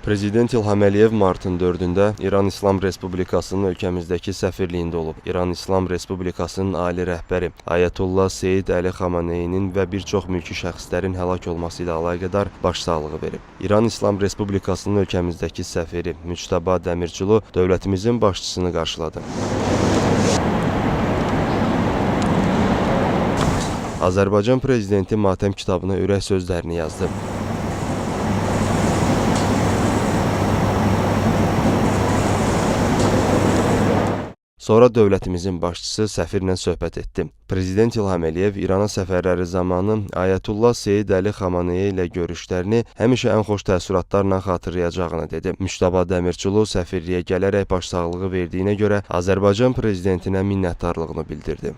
Prezident İlham Əliyev martın 4-də İran İslam Respublikasının ölkəmizdəki səfirliyində olub. İran İslam Respublikasının ali rəhbəri Ayətullah Seyid Əli Xameneyinin və bir çox mülki şəxslərin həlak olması ilə əlaqədar başsağlığı verib. İran İslam Respublikasının ölkəmizdəki səfiri Müçtəba Dəmirçulu dövlətimizin başçısını qarşıladı. Azərbaycan Prezidenti matəm kitabına ürək sözlərini yazdı. Sonra dövlətimizin başçısı səfirlə söhbət etdi. Prezident İlham Əliyev İrana səfərləri zamanı Ayətullah Seyid Əli Xamenei ilə görüşlərini həmişə ən xoş təəssüratlarla xatırlayacağını dedi. Müçtəba Dəmirçulu səfirliyə gələrək başsağlığı verdiyinə görə Azərbaycan Prezidentinə minnətdarlığını bildirdi.